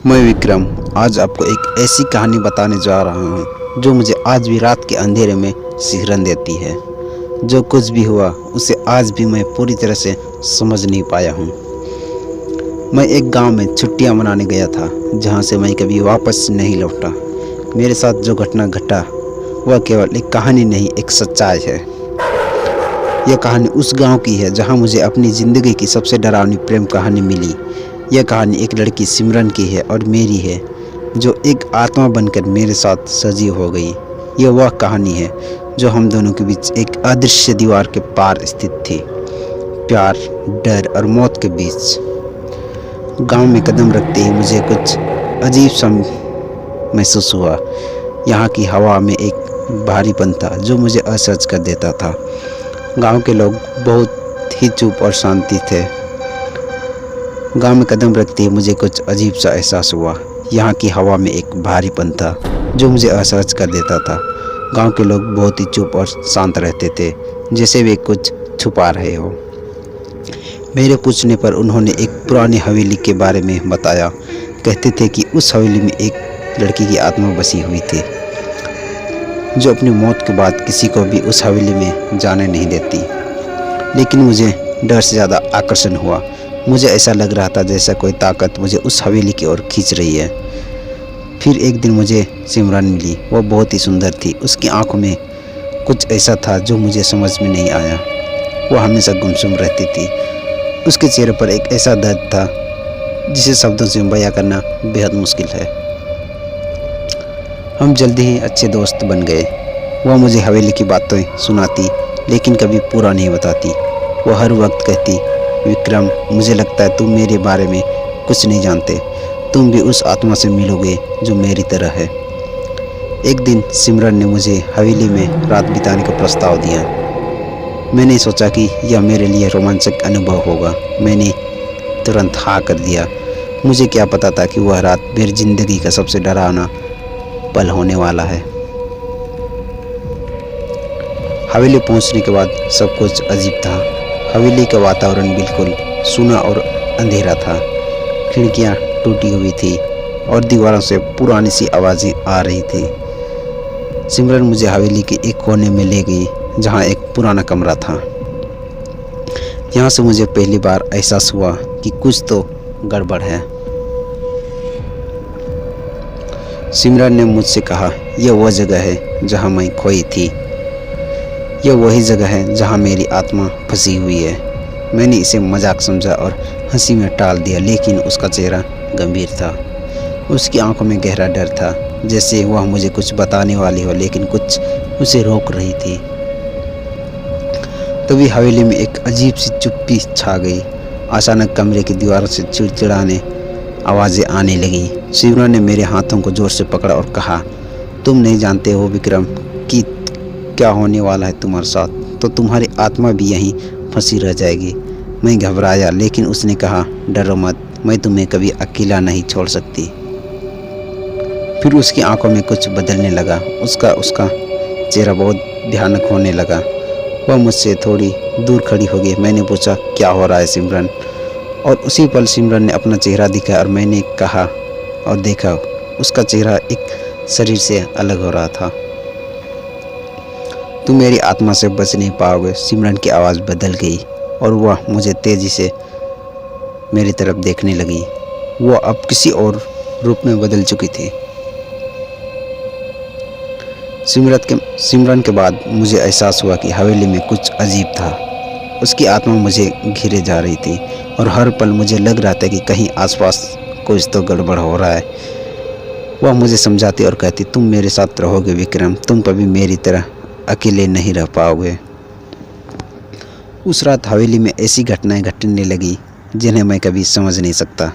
मैं विक्रम आज आपको एक ऐसी कहानी बताने जा रहा हूँ जो मुझे आज भी रात के अंधेरे में सिहरन देती है। जो कुछ भी हुआ उसे आज भी मैं पूरी तरह से समझ नहीं पाया हूँ। मैं एक गांव में छुट्टियां मनाने गया था जहाँ से मैं कभी वापस नहीं लौटा। मेरे साथ जो घटना घटा वह केवल एक कहानी नहीं, एक सच्चाई है। यह कहानी उस गांव की है जहाँ मुझे अपनी ज़िंदगी की सबसे डरावनी प्रेम कहानी मिली। यह कहानी एक लड़की सिमरन की है और मेरी है, जो एक आत्मा बनकर मेरे साथ सजीव हो गई। यह वह कहानी है जो हम दोनों के बीच एक अदृश्य दीवार के पार स्थित थी, प्यार, डर और मौत के बीच। गांव में कदम रखते ही मुझे कुछ अजीब सा महसूस हुआ। यहाँ की हवा में एक भारीपन था जो मुझे असहज कर देता था। गांव के लोग बहुत ही चुप और शांति थे। गांव में कदम रखते ही मुझे कुछ अजीब सा एहसास हुआ। यहाँ की हवा में एक भारीपन था जो मुझे असहज कर देता था। गांव के लोग बहुत ही चुप और शांत रहते थे, जैसे वे कुछ छुपा रहे हो। मेरे पूछने पर उन्होंने एक पुरानी हवेली के बारे में बताया। कहते थे कि उस हवेली में एक लड़की की आत्मा बसी हुई थी जो अपनी मौत के बाद किसी को भी उस हवेली में जाने नहीं देती। लेकिन मुझे डर से ज़्यादा आकर्षण हुआ। मुझे ऐसा लग रहा था जैसा कोई ताकत मुझे उस हवेली की ओर खींच रही है। फिर एक दिन मुझे सिमरन मिली। वह बहुत ही सुंदर थी। उसकी आंखों में कुछ ऐसा था जो मुझे समझ में नहीं आया। वह हमेशा गुमसुम रहती थी। उसके चेहरे पर एक ऐसा दर्द था जिसे शब्दों से बयां करना बेहद मुश्किल है। हम जल्दी ही अच्छे दोस्त बन गए। वह मुझे हवेली की बातें सुनाती, लेकिन कभी पूरा नहीं बताती। वह हर वक्त कहती, विक्रम, मुझे लगता है तुम मेरे बारे में कुछ नहीं जानते। तुम भी उस आत्मा से मिलोगे जो मेरी तरह है। एक दिन सिमरन ने मुझे हवेली में रात बिताने का प्रस्ताव दिया। मैंने सोचा कि यह मेरे लिए रोमांचक अनुभव होगा। मैंने तुरंत हाँ कर दिया। मुझे क्या पता था कि वह रात मेरी ज़िंदगी का सबसे डरावना पल होने वाला है। हवेली पहुंचने के बाद सब कुछ अजीब था। हवेली का वातावरण बिल्कुल सूना और अंधेरा था। खिड़कियां टूटी हुई थी और दीवारों से पुरानी सी आवाज़ें आ रही थी। सिमरन मुझे हवेली के एक कोने में ले गई जहां एक पुराना कमरा था। यहां से मुझे पहली बार एहसास हुआ कि कुछ तो गड़बड़ है। सिमरन ने मुझसे कहा, यह वह जगह है जहां मैं खोई थी। यह वही जगह है जहां मेरी आत्मा फंसी हुई है। मैंने इसे मजाक समझा और हंसी में टाल दिया, लेकिन उसका चेहरा गंभीर था। उसकी आंखों में गहरा डर था, जैसे वह मुझे कुछ बताने वाली हो, लेकिन कुछ उसे रोक रही थी। तभी हवेली में एक अजीब सी चुप्पी छा गई। अचानक कमरे की दीवारों से चिड़चिड़ाने आवाज़ें आने लगीं। सिमरन ने मेरे हाथों को जोर से पकड़ा और कहा, तुम नहीं जानते हो विक्रम कि क्या होने वाला है तुम्हारे साथ, तो तुम्हारी आत्मा भी यहीं फंसी रह जाएगी। मैं घबराया, लेकिन उसने कहा, डरो मत, मैं तुम्हें कभी अकेला नहीं छोड़ सकती। फिर उसकी आंखों में कुछ बदलने लगा। उसका चेहरा बहुत भयानक होने लगा। वह मुझसे थोड़ी दूर खड़ी हो गई। मैंने पूछा, क्या हो रहा है सिमरन? और उसी पल सिमरन ने अपना चेहरा दिखाया और मैंने कहा और देखा, उसका चेहरा एक शरीर से अलग हो रहा था। तुम मेरी आत्मा से बच नहीं पाओगे। सिमरन की आवाज़ बदल गई और वह मुझे तेज़ी से मेरी तरफ देखने लगी। वह अब किसी और रूप में बदल चुकी थी। सिमरन के बाद मुझे एहसास हुआ कि हवेली में कुछ अजीब था। उसकी आत्मा मुझे घेरे जा रही थी और हर पल मुझे लग रहा था कि कहीं आसपास कुछ तो गड़बड़ हो रहा है। वह मुझे समझाती और कहती, तुम मेरे साथ रहोगे विक्रम, तुम कभी मेरी तरह अकेले नहीं रह पाओगे। उस रात हवेली में ऐसी घटनाएं घटने लगी जिन्हें मैं कभी समझ नहीं सकता।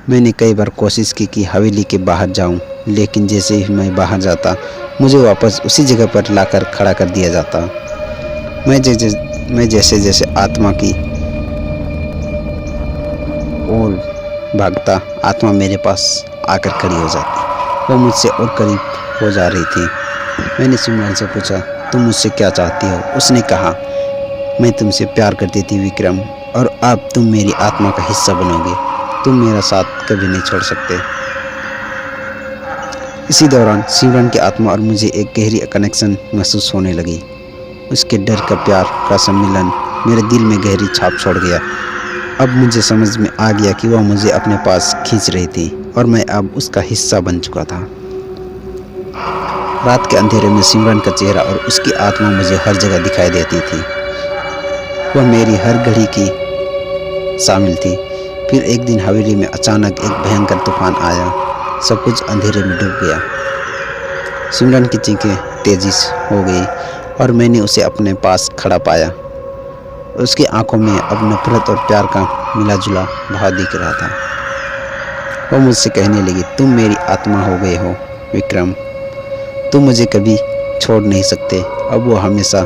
मैंने कई बार कोशिश की कि हवेली के बाहर जाऊं, लेकिन जैसे ही मैं बाहर जाता मुझे वापस उसी जगह पर लाकर खड़ा कर दिया जाता। मैं जैसे जैसे आत्मा की ओर भागता, आत्मा मेरे पास आकर खड़ी हो जाती। वह मुझसे और करीब हो जा रही थी। मैंने सिमरन से पूछा, तुम मुझसे क्या चाहती हो? उसने कहा, मैं तुमसे प्यार करती थी विक्रम, और अब तुम मेरी आत्मा का हिस्सा बनोगे। तुम मेरा साथ कभी नहीं छोड़ सकते। इसी दौरान सिमरन की आत्मा और मुझे एक गहरी कनेक्शन महसूस होने लगी। उसके डर का प्यार का सम्मिलन मेरे दिल में गहरी छाप छोड़ गया। अब मुझे समझ में आ गया कि वह मुझे अपने पास खींच रही थी और मैं अब उसका हिस्सा बन चुका था। रात के अंधेरे में सिमरन का चेहरा और उसकी आत्मा मुझे हर जगह दिखाई देती थी। वह मेरी हर घड़ी की शामिल थी। फिर एक दिन हवेली में अचानक एक भयंकर तूफान आया। सब कुछ अंधेरे में डूब गया। सिमरन की चीखें तेजी हो गई और मैंने उसे अपने पास खड़ा पाया। उसकी आंखों में अब नफरत और प्यार का मिला जुला भाव दिख रहा था। वह मुझसे कहने लगी, तुम मेरी आत्मा हो गए हो विक्रम, तुम मुझे कभी छोड़ नहीं सकते। अब वो हमेशा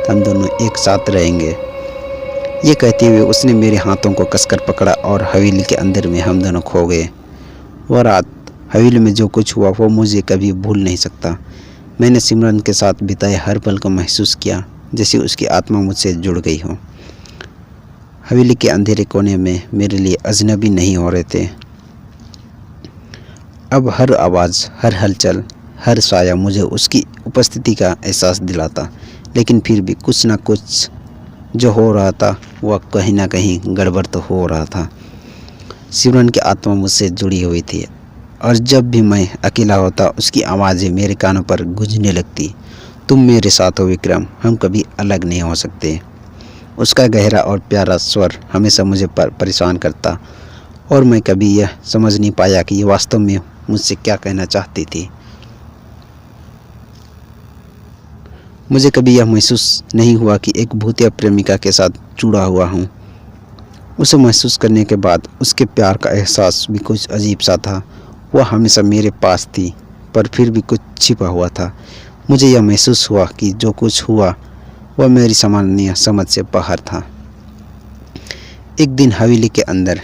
हम दोनों एक साथ रहेंगे। ये कहते हुए उसने मेरे हाथों को कसकर पकड़ा और हवेली के अंदर में हम दोनों खो गए। वह रात हवेली में जो कुछ हुआ वो मुझे कभी भूल नहीं सकता। मैंने सिमरन के साथ बिताए हर पल को महसूस किया जैसे उसकी आत्मा मुझसे जुड़ गई हो। हवेली के अंधेरे कोने में मेरे लिए अजनबी नहीं हो रहे थे। अब हर आवाज़, हर हलचल, हर साया मुझे उसकी उपस्थिति का एहसास दिलाता। लेकिन फिर भी कुछ ना कुछ जो हो रहा था वह कहीं ना कहीं गड़बड़ तो हो रहा था। सिमरन की आत्मा मुझसे जुड़ी हुई थी और जब भी मैं अकेला होता उसकी आवाज़ें मेरे कानों पर गूंजने लगती। तुम मेरे साथ हो विक्रम, हम कभी अलग नहीं हो सकते। उसका गहरा और प्यारा स्वर हमेशा मुझे परेशान करता और मैं कभी यह समझ नहीं पाया कि ये वास्तव में मुझसे क्या कहना चाहती थी। मुझे कभी यह महसूस नहीं हुआ कि एक भूतिया प्रेमिका के साथ जुड़ा हुआ हूँ। उसे महसूस करने के बाद उसके प्यार का एहसास भी कुछ अजीब सा था। वह हमेशा मेरे पास थी पर फिर भी कुछ छिपा हुआ था। मुझे यह महसूस हुआ कि जो कुछ हुआ वह मेरी सामान्य समझ से बाहर था। एक दिन हवेली के अंदर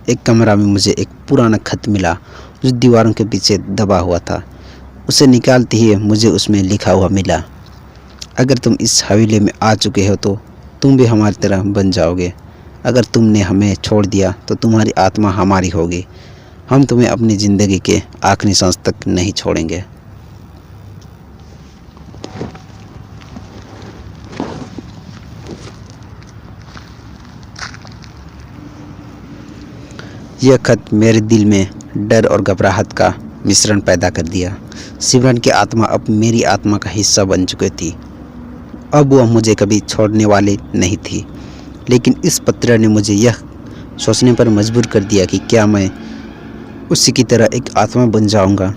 एक कमरा में मुझे एक पुराना खत मिला जो दीवारों के पीछे दबा हुआ था। उसे निकालते ही मुझे उसमें लिखा हुआ मिला, अगर तुम इस हवेली में आ चुके हो तो तुम भी हमारी तरह बन जाओगे। अगर तुमने हमें छोड़ दिया तो तुम्हारी आत्मा हमारी होगी। हम तुम्हें अपनी ज़िंदगी के आखिरी सांस तक नहीं छोड़ेंगे। यह खत मेरे दिल में डर और घबराहट का मिश्रण पैदा कर दिया। सिमरन की आत्मा अब मेरी आत्मा का हिस्सा बन चुकी थी। अब वह मुझे कभी छोड़ने वाली नहीं थी। लेकिन इस पत्र ने मुझे यह सोचने पर मजबूर कर दिया कि क्या मैं उसी की तरह एक आत्मा बन जाऊंगा।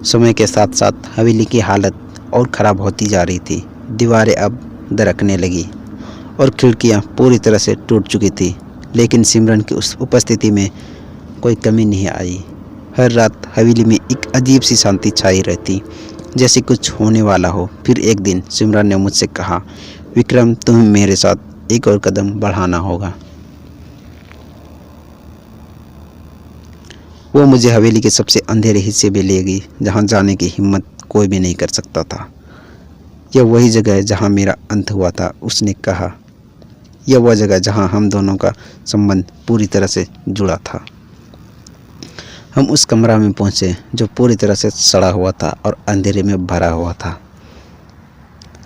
समय के साथ साथ हवेली की हालत और ख़राब होती जा रही थी। दीवारें अब दरकने लगी और खिड़कियां पूरी तरह से टूट चुकी थी। लेकिन सिमरन की उस उपस्थिति में कोई कमी नहीं आई। हर रात हवेली में एक अजीब सी शांति छाई रहती, जैसे कुछ होने वाला हो। फिर एक दिन सिमरन ने मुझसे कहा, विक्रम, तुम्हें मेरे साथ एक और कदम बढ़ाना होगा। वो मुझे हवेली के सबसे अंधेरे हिस्से में ले गई, जहाँ जाने की हिम्मत कोई भी नहीं कर सकता था। यह वही जगह है जहाँ मेरा अंत हुआ था, उसने कहा। यह वह जगह जहाँ हम दोनों का संबंध पूरी तरह से जुड़ा था। हम उस कमरा में पहुँचे जो पूरी तरह से सड़ा हुआ था और अंधेरे में भरा हुआ था।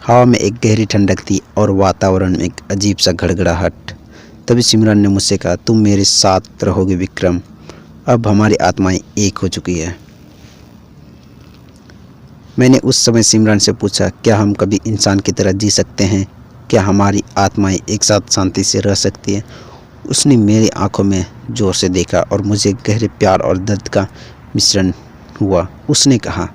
हवा में एक गहरी ठंडक थी और वातावरण में एक अजीब सा घड़घड़ाहट। तभी सिमरन ने मुझसे कहा, तुम मेरे साथ रहोगे विक्रम, अब हमारी आत्माएं एक हो चुकी है। मैंने उस समय सिमरन से पूछा, क्या हम कभी इंसान की तरह जी सकते हैं? क्या हमारी आत्माएं एक साथ शांति से रह सकती है? उसने मेरी आंखों में जोर से देखा और मुझे गहरे प्यार और दर्द का मिश्रण हुआ। उसने कहा,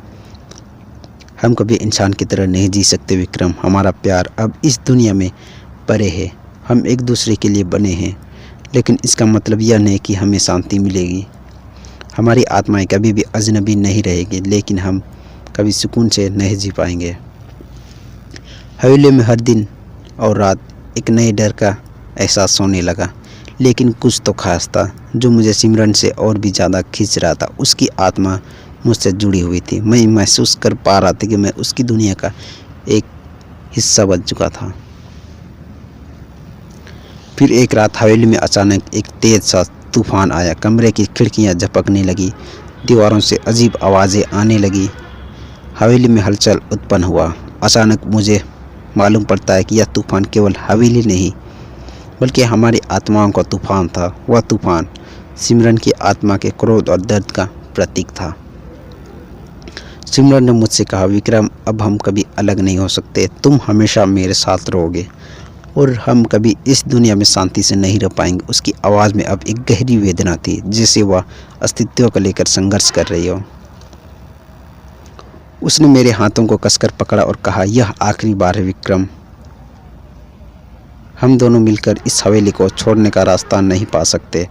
हम कभी इंसान की तरह नहीं जी सकते विक्रम। हमारा प्यार अब इस दुनिया में परे है। हम एक दूसरे के लिए बने हैं, लेकिन इसका मतलब यह नहीं कि हमें शांति मिलेगी। हमारी आत्माएं कभी भी अजनबी नहीं रहेगी, लेकिन हम कभी सुकून से नहीं जी पाएंगे। हवेली में हर दिन और रात एक नए डर का एहसास होने लगा। लेकिन कुछ तो खास था जो मुझे सिमरन से और भी ज़्यादा खींच रहा था। उसकी आत्मा मुझसे जुड़ी हुई थी। मैं महसूस कर पा रहा था कि मैं उसकी दुनिया का एक हिस्सा बन चुका था। फिर एक रात हवेली में अचानक एक तेज सा तूफान आया। कमरे की खिड़कियां झपकने लगी, दीवारों से अजीब आवाज़ें आने लगी। हवेली में हलचल उत्पन्न हुआ। अचानक मुझे मालूम पड़ता है कि यह तूफान केवल हवेली नहीं बल्कि हमारी आत्माओं का तूफान था। वह तूफान सिमरन की आत्मा के क्रोध और दर्द का प्रतीक था। सिमरन ने मुझसे कहा, विक्रम, अब हम कभी अलग नहीं हो सकते। तुम हमेशा मेरे साथ रहोगे और हम कभी इस दुनिया में शांति से नहीं रह पाएंगे। उसकी आवाज़ में अब एक गहरी वेदना थी, जैसे वह अस्तित्व को लेकर संघर्ष कर रही हो। उसने मेरे हाथों को कसकर पकड़ा और कहा, यह आखिरी बार है विक्रम। हम दोनों मिलकर इस हवेली को छोड़ने का रास्ता नहीं पा सकते।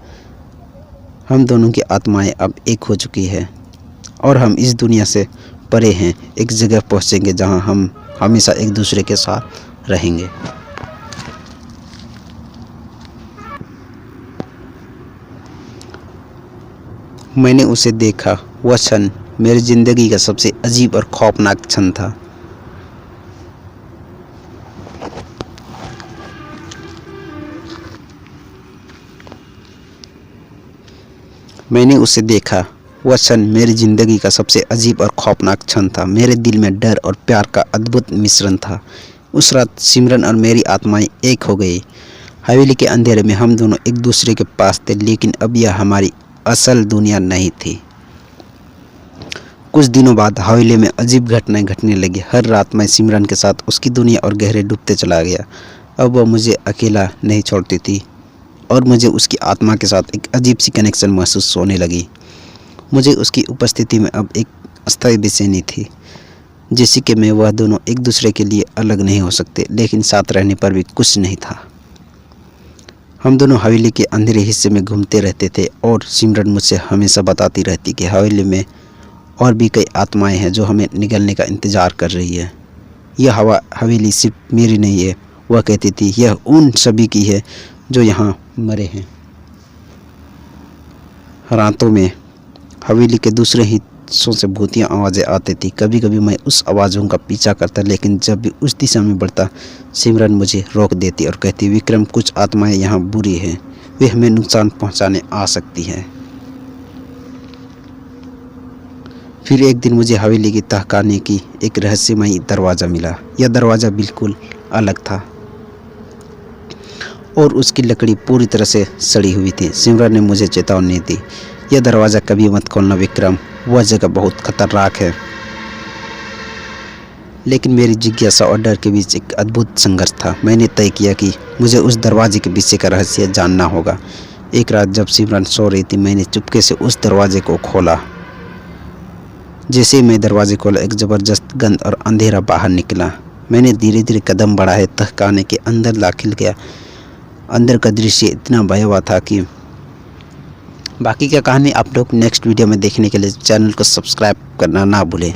हम दोनों की आत्माएं अब एक हो चुकी है और हम इस दुनिया से परे हैं। एक जगह पहुंचेंगे जहां हम हमेशा एक दूसरे के साथ रहेंगे। मैंने उसे देखा। वह क्षण मेरी जिंदगी का सबसे अजीब और खौफनाक क्षण था। मैंने उसे देखा। वह क्षण मेरी जिंदगी का सबसे अजीब और खौफनाक क्षण था। मेरे दिल में डर और प्यार का अद्भुत मिश्रण था। उस रात सिमरन और मेरी आत्माएं एक हो गई। हवेली के अंधेरे में हम दोनों एक दूसरे के पास थे, लेकिन अब यह हमारी असल दुनिया नहीं थी। कुछ दिनों बाद हवेली में अजीब घटनाएं घटने लगी। हर रात मैं सिमरन के साथ उसकी दुनिया और गहरे डूबते चला गया। अब वह मुझे अकेला नहीं छोड़ती थी और मुझे उसकी आत्मा के साथ एक अजीब सी कनेक्शन महसूस होने लगी। मुझे उसकी उपस्थिति में अब एक अस्थायी बेचैनी थी, जैसे कि मैं वह दोनों एक दूसरे के लिए अलग नहीं हो सकते, लेकिन साथ रहने पर भी कुछ नहीं था। हम दोनों हवेली के अंधेरे हिस्से में घूमते रहते थे और सिमरन मुझसे हमेशा बताती रहती कि हवेली में और भी कई आत्माएं हैं जो हमें निगलने का इंतज़ार कर रही है। यह हवेली सिर्फ मेरी नहीं है, वह कहती थी, यह उन सभी की है जो यहाँ मरे हैं। रातों में हवेली के दूसरे हिस्सों से भूतियाँ आवाज़ें आती थी। कभी कभी मैं उस आवाज़ों का पीछा करता, लेकिन जब भी उस दिशा में बढ़ता सिमरन मुझे रोक देती और कहती, विक्रम, कुछ आत्माएं यहाँ बुरी हैं, वे हमें नुकसान पहुँचाने आ सकती हैं। फिर एक दिन मुझे हवेली की तहखाने की एक रहस्यमयी दरवाज़ा मिला। यह दरवाज़ा बिल्कुल अलग था और उसकी लकड़ी पूरी तरह से सड़ी हुई थी। सिमरन ने मुझे चेतावनी दी, यह दरवाज़ा कभी मत खोलना विक्रम, वह जगह बहुत खतरनाक है। लेकिन मेरी जिज्ञासा और डर के बीच एक अद्भुत संघर्ष था। मैंने तय किया कि मुझे उस दरवाजे के पीछे का रहस्य जानना होगा। एक रात जब सिमरन सो रही थी, मैंने चुपके से उस दरवाजे को खोला। जैसे ही मैं दरवाजे खोला, एक ज़बरदस्त गंध और अंधेरा बाहर निकला। मैंने धीरे धीरे कदम बढ़ाए, तहखाने के अंदर दाखिल किया। अंदर का दृश्य इतना भयावह था कि बाकी की कहानी आप लोग नेक्स्ट वीडियो में देखने के लिए चैनल को सब्सक्राइब करना ना भूलें।